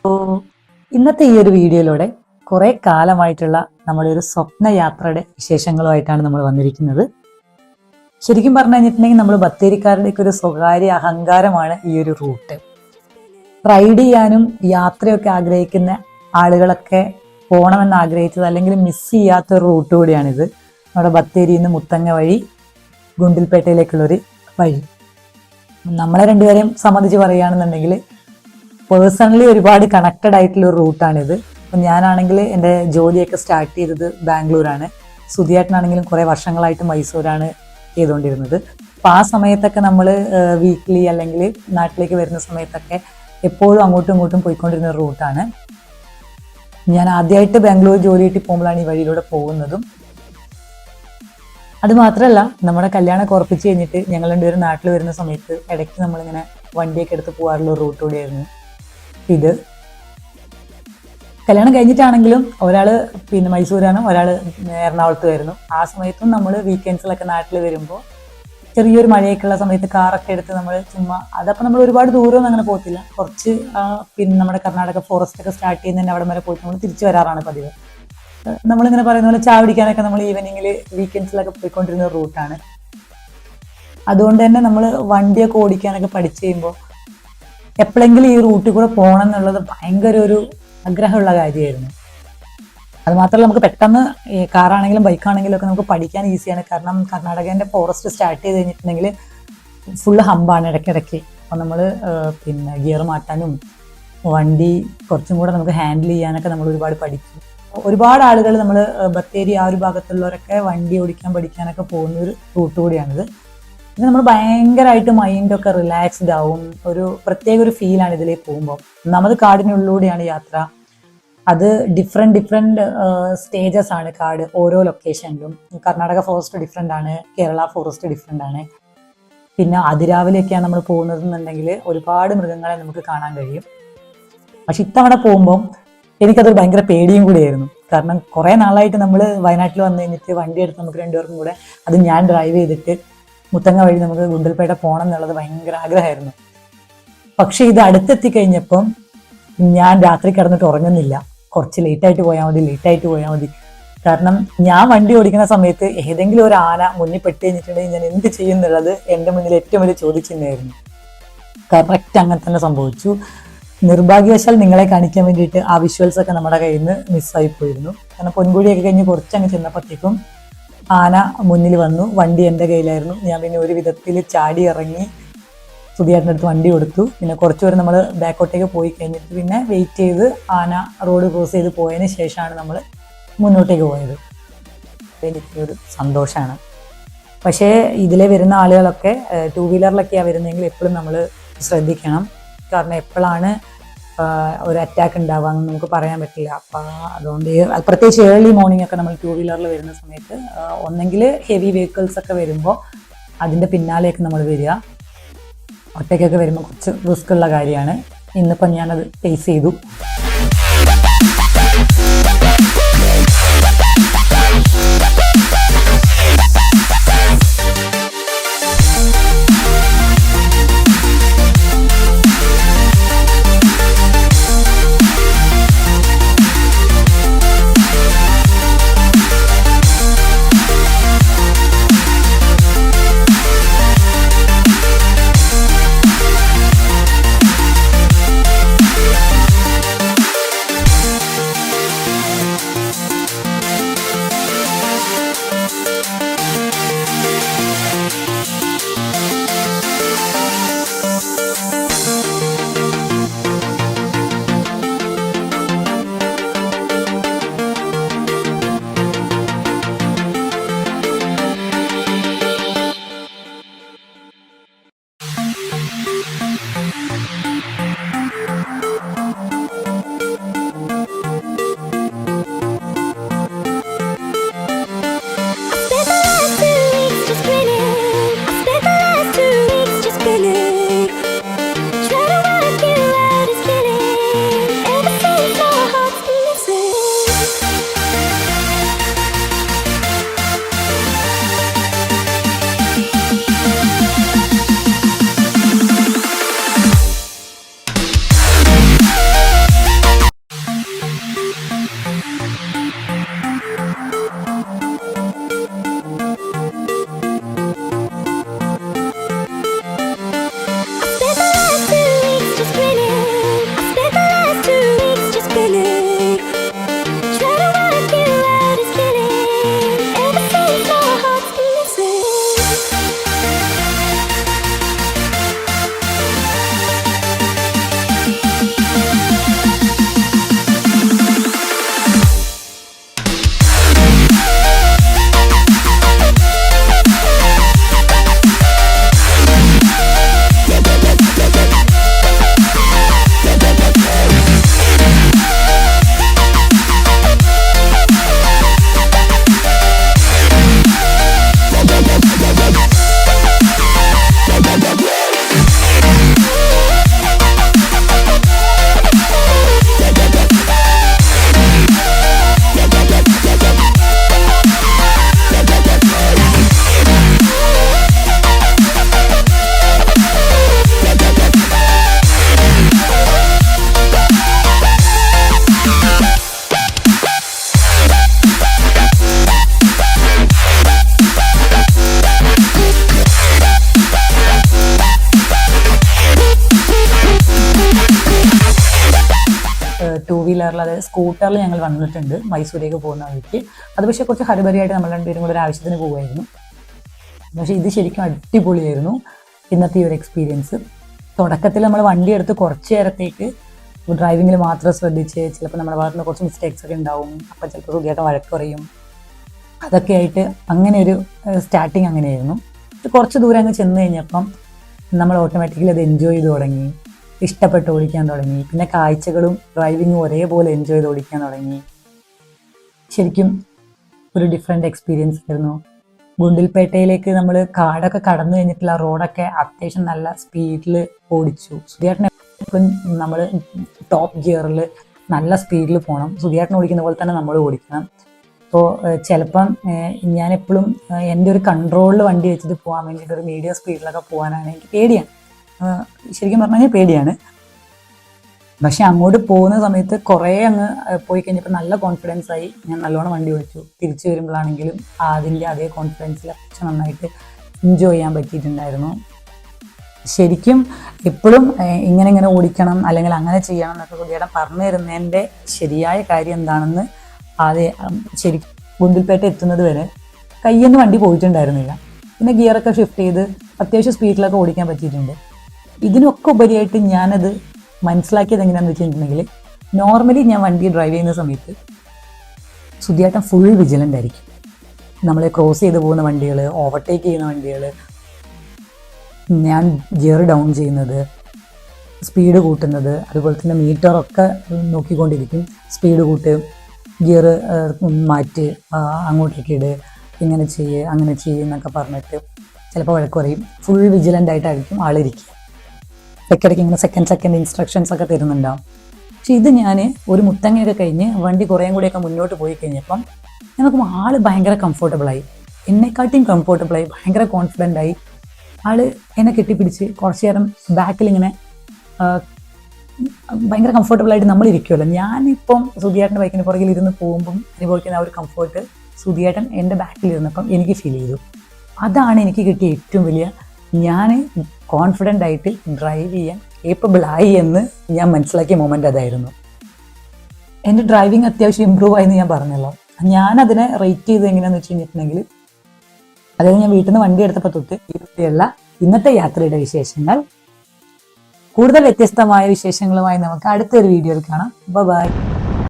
അപ്പോൾ ഇന്നത്തെ ഈ ഒരു വീഡിയോയിലൂടെ കുറെ കാലമായിട്ടുള്ള നമ്മുടെ ഒരു സ്വപ്ന യാത്രയുടെ വിശേഷങ്ങളുമായിട്ടാണ് നമ്മൾ വന്നിരിക്കുന്നത്. ശരിക്കും പറഞ്ഞു കഴിഞ്ഞിട്ടുണ്ടെങ്കിൽ നമ്മൾ ബത്തേരിക്കാരുടെയൊക്കെ ഒരു സ്വകാര്യ അഹങ്കാരമാണ് ഈ ഒരു റൂട്ട്. റൈഡ് ചെയ്യാനും യാത്രയൊക്കെ ആഗ്രഹിക്കുന്ന ആളുകളൊക്കെ പോകണമെന്ന് ആഗ്രഹിച്ചത് അല്ലെങ്കിൽ മിസ് ചെയ്യാത്ത ഒരു റൂട്ട് കൂടിയാണിത്. നമ്മുടെ ബത്തേരിയിൽ നിന്ന് മുത്തങ്ങ വഴി ഗുണ്ടിൽപേട്ടയിലേക്കുള്ളൊരു വഴി. നമ്മളെ രണ്ടുപേരെയും സംബന്ധിച്ച് പറയുകയാണെന്നുണ്ടെങ്കിൽ പേഴ്സണലി ഒരുപാട് കണക്റ്റഡ് ആയിട്ടുള്ള ഒരു റൂട്ടാണിത്. അപ്പം ഞാനാണെങ്കിൽ എൻ്റെ ജോലിയൊക്കെ സ്റ്റാർട്ട് ചെയ്തത് ബാംഗ്ലൂരാണ്. സുധിയേട്ടനാണെങ്കിലും കുറേ വർഷങ്ങളായിട്ട് മൈസൂരാണ് ചെയ്തുകൊണ്ടിരുന്നത്. അപ്പം ആ സമയത്തൊക്കെ നമ്മൾ വീക്ക്ലി അല്ലെങ്കിൽ നാട്ടിലേക്ക് വരുന്ന സമയത്തൊക്കെ എപ്പോഴും അങ്ങോട്ടും ഇങ്ങോട്ടും പോയിക്കൊണ്ടിരുന്ന ഒരു റൂട്ടാണ്. ഞാൻ ആദ്യമായിട്ട് ബാംഗ്ലൂർ ജോലി കിട്ടി പോകുമ്പോഴാണ് ഈ വഴിയിലൂടെ പോകുന്നതും. അത് മാത്രമല്ല, നമ്മുടെ കല്യാണമൊക്കെ ഉറപ്പിച്ച് കഴിഞ്ഞിട്ട് ഞങ്ങൾ രണ്ടുപേരും നാട്ടിൽ വരുന്ന സമയത്ത് ഇടയ്ക്ക് നമ്മളിങ്ങനെ വണ്ടിയൊക്കെ എടുത്ത് പോകാറുള്ള ഒരു റൂട്ട് കൂടിയായിരുന്നു ഇത്. കല്യാണം കഴിഞ്ഞിട്ടാണെങ്കിലും ഒരാൾ മൈസൂരാണ്, ഒരാൾ എറണാകുളത്തുമായിരുന്നു. ആ സമയത്തും നമ്മൾ വീക്കെൻഡ്സിലൊക്കെ നാട്ടിൽ വരുമ്പോൾ ചെറിയൊരു മഴയൊക്കെയുള്ള സമയത്ത് കാറൊക്കെ എടുത്ത് നമ്മൾ ചുമ്മാ, അതപ്പോൾ നമ്മൾ ഒരുപാട് ദൂരമൊന്നും അങ്ങനെ പോകത്തില്ല, കുറച്ച് നമ്മുടെ കർണാടക ഫോറസ്റ്റ് ഒക്കെ സ്റ്റാർട്ട് ചെയ്യുന്നതിൻ്റെ അവിടെ വരെ പോയിട്ട് നമ്മൾ തിരിച്ചു വരാറാണ് പതിവ്. നമ്മളിങ്ങനെ പറയുന്ന പോലെ ചായ പിടിക്കാനൊക്കെ നമ്മൾ ഈവനിങ്ങിൽ വീക്കെൻഡ്സിലൊക്കെ പോയിക്കൊണ്ടിരുന്ന റൂട്ടാണ്. അതുകൊണ്ട് തന്നെ നമ്മൾ വണ്ടിയൊക്കെ ഓടിക്കാനൊക്കെ പഠിച്ചു കഴിയുമ്പോൾ എപ്പോഴെങ്കിലും ഈ റൂട്ടിൽ കൂടെ പോകണം എന്നുള്ളത് ഭയങ്കര ഒരു ആഗ്രഹമുള്ള കാര്യമായിരുന്നു. അത് മാത്രമല്ല, നമുക്ക് പെട്ടെന്ന് കാറാണെങ്കിലും ബൈക്കാണെങ്കിലും ഒക്കെ നമുക്ക് പഠിക്കാൻ ഈസിയാണ്. കാരണം കർണാടകേൻ്റെ ഫോറസ്റ്റ് സ്റ്റാർട്ട് ചെയ്ത് കഴിഞ്ഞിട്ടുണ്ടെങ്കിൽ ഫുള്ള് ഹമ്പാണ് ഇടയ്ക്കിടയ്ക്ക്. അപ്പോൾ നമ്മൾ ഗിയർ മാറ്റാനും വണ്ടി കുറച്ചും കൂടെ നമുക്ക് ഹാൻഡിൽ ചെയ്യാനൊക്കെ നമ്മൾ ഒരുപാട് പഠിക്കും. ഒരുപാട് ആളുകൾ നമ്മൾ ബത്തേരി ആ ഒരു ഭാഗത്തുള്ളവരൊക്കെ വണ്ടി ഓടിക്കാൻ പഠിക്കാനൊക്കെ പോകുന്ന ഒരു റൂട്ട് കൂടിയാണിത്. ഇത് നമ്മൾ ഭയങ്കരമായിട്ട് മൈൻഡൊക്കെ റിലാക്സ്ഡ് ആവും. ഒരു പ്രത്യേക ഒരു ഫീലാണ് ഇതിലേക്ക് പോകുമ്പോൾ. ഒന്നാമത് കാടിനുള്ളിലൂടെയാണ് യാത്ര. അത് ഡിഫറെൻറ്റ് സ്റ്റേജസ് ആണ് കാട് ഓരോ ലൊക്കേഷനിലും. കർണാടക ഫോറസ്റ്റ് ഡിഫറെൻ്റ് ആണ്, കേരള ഫോറസ്റ്റ് ഡിഫറെൻ്റ് ആണ്. പിന്നെ അതിരാവിലെയൊക്കെയാണ് നമ്മൾ പോകുന്നതെന്നുണ്ടെങ്കിൽ ഒരുപാട് മൃഗങ്ങളെ നമുക്ക് കാണാൻ കഴിയും. പക്ഷെ ഇത്തവണ പോകുമ്പോൾ എനിക്കതൊരു ഭയങ്കര പേടിയും കൂടിയായിരുന്നു. കാരണം കുറേ നാളായിട്ട് നമ്മൾ വയനാട്ടിൽ വന്നു കഴിഞ്ഞിട്ട് വണ്ടി എടുത്ത് നമുക്ക് രണ്ടുപേർക്കും കൂടെ, അത് ഞാൻ ഡ്രൈവ് ചെയ്തിട്ട് മുത്തങ്ങ വഴി നമുക്ക് ഗുണ്ടൽപേട്ട പോകണം എന്നുള്ളത് ഭയങ്കര ആഗ്രഹമായിരുന്നു. പക്ഷെ ഇത് അടുത്തെത്തി കഴിഞ്ഞപ്പം ഞാൻ രാത്രി കിടന്നിട്ട് ഉറങ്ങുന്നില്ല. കുറച്ച് ലേറ്റായിട്ട് പോയാൽ മതി. കാരണം ഞാൻ വണ്ടി ഓടിക്കുന്ന സമയത്ത് ഏതെങ്കിലും ഒരു ആന മുന്നിൽ പെട്ട് കഴിഞ്ഞിട്ടുണ്ടെങ്കിൽ ഞാൻ എന്ത് ചെയ്യും എന്നുള്ളത് എൻ്റെ മുന്നിൽ ഏറ്റവും വലിയ ചോദിച്ചിട്ടുണ്ടായിരുന്നു. കറക്റ്റ് അങ്ങനെ തന്നെ സംഭവിച്ചു. നിർഭാഗ്യവശാൽ നിങ്ങളെ കാണിക്കാൻ വേണ്ടിയിട്ട് ആ വിഷ്വൽസ് ഒക്കെ നമ്മുടെ കയ്യിൽ നിന്ന് മിസ്സായി പോയിരുന്നു. കാരണം പൊൻകുഴിയൊക്കെ കഴിഞ്ഞ് കുറച്ചങ്ങ് ചെന്നപ്പോഴത്തേക്കും ആന മുന്നിൽ വന്നു. വണ്ടി എൻ്റെ കയ്യിലായിരുന്നു. ഞാൻ പിന്നെ ഒരു വിധത്തിൽ ചാടി ഇറങ്ങി സുധിയേട്ടൻ്റെ അടുത്ത് വണ്ടി കൊടുത്തു. പിന്നെ കുറച്ച് പേര് നമ്മൾ ബാക്കോട്ടേക്ക് പോയി കഴിഞ്ഞിട്ട് പിന്നെ വെയിറ്റ് ചെയ്ത് ആന റോഡ് ക്രോസ് ചെയ്ത് പോയതിന് ശേഷമാണ് നമ്മൾ മുന്നോട്ടേക്ക് പോയത്. എനിക്കൊരു സന്തോഷമാണ്. പക്ഷേ ഇതിലെ വരുന്ന ആളുകളൊക്കെ ടൂ വീലറിലൊക്കെയാണ് വരുന്നതെങ്കിൽ എപ്പോഴും നമ്മൾ ശ്രദ്ധിക്കണം. കാരണം എപ്പോഴാണ് ഒരു അറ്റാക്ക് ഉണ്ടാവുകയെന്ന് നമുക്ക് പറയാൻ പറ്റില്ല. അപ്പം അതുകൊണ്ട് പ്രത്യേകിച്ച് ഏർലി മോർണിംഗ് ഒക്കെ നമ്മൾ ടൂ വീലറിൽ വരുന്ന സമയത്ത് ഒന്നെങ്കിൽ ഹെവി വെഹിക്കിൾസ് ഒക്കെ വരുമ്പോൾ അതിൻ്റെ പിന്നാലെയൊക്കെ നമ്മൾ വരിക. ഒറ്റയ്ക്കൊക്കെ വരുമ്പോൾ കുറച്ച് റിസ്ക് ഉള്ള കാര്യമാണ്. ഇന്നിപ്പം ഞാനത് ഫേസ് ചെയ്തു. ടൂ വീലറിൽ, അതായത് സ്കൂട്ടറിൽ ഞങ്ങൾ വന്നിട്ടുണ്ട് മൈസൂരേക്ക് പോകുന്ന വഴിക്ക്. അത് പക്ഷേ കുറച്ച് ഹരിബരിയായിട്ട് നമ്മൾ രണ്ടുപേരും കൂടെ ഒരു ആവശ്യത്തിന് പോകുമായിരുന്നു. പക്ഷേ ഇത് ശരിക്കും അടിപൊളിയായിരുന്നു ഇന്നത്തെ ഈ ഒരു എക്സ്പീരിയൻസ്. തുടക്കത്തിൽ നമ്മൾ വണ്ടി എടുത്ത് കുറച്ച് നേരത്തേക്ക് ഡ്രൈവിങ്ങിൽ മാത്രം ശ്രദ്ധിച്ച് ചിലപ്പോൾ നമ്മുടെ ഭാഗത്ത് നിന്ന് കുറച്ച് മിസ്റ്റേക്സ് ഒക്കെ ഉണ്ടാവും. അപ്പം ചിലപ്പോൾ സുഖമായിട്ട് വഴക്ക് പറയും. അതൊക്കെ ആയിട്ട് അങ്ങനെ ഒരു സ്റ്റാർട്ടിങ് അങ്ങനെയായിരുന്നു. കുറച്ച് ദൂരം അങ്ങ് ചെന്ന് കഴിഞ്ഞപ്പം നമ്മൾ ഓട്ടോമാറ്റിക്കലി അത് എൻജോയ് ചെയ്ത് തുടങ്ങി, ഇഷ്ടപ്പെട്ട് ഓടിക്കാൻ തുടങ്ങി. പിന്നെ കാഴ്ചകളും ഡ്രൈവിങ്ങും ഒരേപോലെ എൻജോയ് ചെയ്ത് ഓടിക്കാൻ തുടങ്ങി. ശരിക്കും ഒരു ഡിഫറെൻ്റ് എക്സ്പീരിയൻസ് ആയിരുന്നു. ഗുണ്ടിൽപേട്ടയിലേക്ക് നമ്മൾ കാടൊക്കെ കടന്നു കഴിഞ്ഞിട്ടുള്ള റോഡൊക്കെ അത്യാവശ്യം നല്ല സ്പീഡിൽ ഓടിച്ചു. സുധിയേട്ടൻ എപ്പോഴും നമ്മൾ ടോപ്പ് ഗിയറിൽ നല്ല സ്പീഡിൽ പോകണം. സുധിയേട്ടൻ ഓടിക്കുന്ന പോലെ തന്നെ നമ്മൾ ഓടിക്കണം. അപ്പോൾ ചിലപ്പം ഞാനെപ്പോഴും എൻ്റെ ഒരു കൺട്രോളിൽ വണ്ടി വെച്ചിട്ട് പോകാൻ വേണ്ടിയിട്ട് ഒരു മീഡിയം സ്പീഡിലൊക്കെ പോകാനാണ് എനിക്ക് പേടിയാണ്. ശരിക്കും പറഞ്ഞു കഴിഞ്ഞാൽ പേടിയാണ്. പക്ഷെ അങ്ങോട്ട് പോകുന്ന സമയത്ത് കുറേ അങ്ങ് പോയി കഴിഞ്ഞപ്പോൾ നല്ല കോൺഫിഡൻസ് ആയി. ഞാൻ നല്ലോണം വണ്ടി ഓടിച്ചു. തിരിച്ചു വരുമ്പോഴാണെങ്കിലും അതിൻ്റെ അതേ കോൺഫിഡൻസിൽ കുറച്ച് നന്നായിട്ട് എൻജോയ് ചെയ്യാൻ പറ്റിയിട്ടുണ്ടായിരുന്നു. ശരിക്കും എപ്പോഴും ഇങ്ങനെ ഓടിക്കണം അല്ലെങ്കിൽ അങ്ങനെ ചെയ്യണം എന്നൊക്കെ സുധിയേട്ടൻ പറഞ്ഞു തരുന്നതിൻ്റെ ശരിയായ കാര്യം എന്താണെന്ന് ശരിക്കും ഗുണ്ടിൽപേട്ട എത്തുന്നത് വരെ കയ്യെന്ന് വണ്ടി പോയിട്ടുണ്ടായിരുന്നില്ല. പിന്നെ ഗിയറൊക്കെ ഷിഫ്റ്റ് ചെയ്ത് അത്യാവശ്യം സ്പീഡിലൊക്കെ ഓടിക്കാൻ പറ്റിയിട്ടുണ്ട്. ഇതിനൊക്കെ ഉപരിയായിട്ട് ഞാനത് മനസ്സിലാക്കിയത് എങ്ങനെയാണെന്ന് വെച്ചിട്ടുണ്ടെങ്കിൽ, നോർമലി ഞാൻ വണ്ടി ഡ്രൈവ് ചെയ്യുന്ന സമയത്ത് സുധിയേട്ടൻ ഫുൾ വിജിലൻ്റ് ആയിരിക്കും. നമ്മളെ ക്രോസ് ചെയ്ത് പോകുന്ന വണ്ടികൾ, ഓവർടേക്ക് ചെയ്യുന്ന വണ്ടികൾ, ഞാൻ ഗിയർ ഡൗൺ ചെയ്യുന്നത്, സ്പീഡ് കൂട്ടുന്നത്, അതുപോലെ തന്നെ മീറ്ററൊക്കെ നോക്കിക്കൊണ്ടിരിക്കും. സ്പീഡ് കൂട്ട്, ഗിയർ മാറ്റ്, അങ്ങോട്ടേക്ക് ഇട്, ഇങ്ങനെ ചെയ്യ് അങ്ങനെ ചെയ്യ് എന്നൊക്കെ പറഞ്ഞിട്ട് ചിലപ്പോൾ വഴക്ക് പറയും. ഫുൾ വിജിലൻ്റ് ആയിട്ടായിരിക്കും ആളിരിക്കുക. ഇടയ്ക്കിടയ്ക്ക് ഇങ്ങനെ സെക്കൻഡ് ഇൻസ്ട്രക്ഷൻസ് ഒക്കെ തരുന്നുണ്ടാവും. പക്ഷെ ഇത് ഞാൻ ഒരു മുത്തങ്ങയൊക്കെ കഴിഞ്ഞ് വണ്ടി കുറേയും കൂടിയൊക്കെ മുന്നോട്ട് പോയി കഴിഞ്ഞപ്പം ഞങ്ങൾക്ക് ആൾ ഭയങ്കര കംഫർട്ടബിളായി. എന്നെക്കാട്ടിയും കംഫർട്ടബിളായി, ഭയങ്കര കോൺഫിഡൻ്റ് ആയി. ആൾ എന്നെ കെട്ടിപ്പിടിച്ച് കുറച്ച് നേരം ബാക്കിലിങ്ങനെ ഭയങ്കര കംഫർട്ടബിളായിട്ട് നമ്മൾ ഇരിക്കുമല്ലോ. ഞാനിപ്പം സുധിയേട്ടൻ്റെ ബൈക്കിന് പുറകിൽ ഇരുന്ന് പോകുമ്പം അനുഭവിക്കുന്ന ആ ഒരു കംഫർട്ട് സുധിയേട്ടൻ എൻ്റെ ബാക്കിലിരുന്നപ്പം എനിക്ക് ഫീൽ ചെയ്തു. അതാണ് എനിക്ക് കിട്ടിയ ഏറ്റവും വലിയ, ഞാൻ കോൺഫിഡൻ്റ് ആയിട്ട് ഡ്രൈവ് ചെയ്യാൻ കേപ്പബിൾ ആയി എന്ന് ഞാൻ മനസ്സിലാക്കിയ മൊമെൻ്റ് അതായിരുന്നു. എൻ്റെ ഡ്രൈവിങ് അത്യാവശ്യം ഇമ്പ്രൂവ് ആയെന്ന് ഞാൻ പറഞ്ഞല്ലോ. ഞാനതിനെ റേറ്റ് ചെയ്ത് എങ്ങനെയാണെന്ന് വെച്ച് കഴിഞ്ഞിട്ടുണ്ടെങ്കിൽ, അതായത് ഞാൻ വീട്ടിൽ നിന്ന് വണ്ടി എടുത്തപ്പോൾ തൊട്ട് ഇവിടെയുള്ള ഇന്നത്തെ യാത്രയുടെ വിശേഷങ്ങൾ, കൂടുതൽ വ്യത്യസ്തമായ വിശേഷങ്ങളുമായി നമുക്ക് അടുത്തൊരു വീഡിയോയിൽ കാണാം. ബൈ.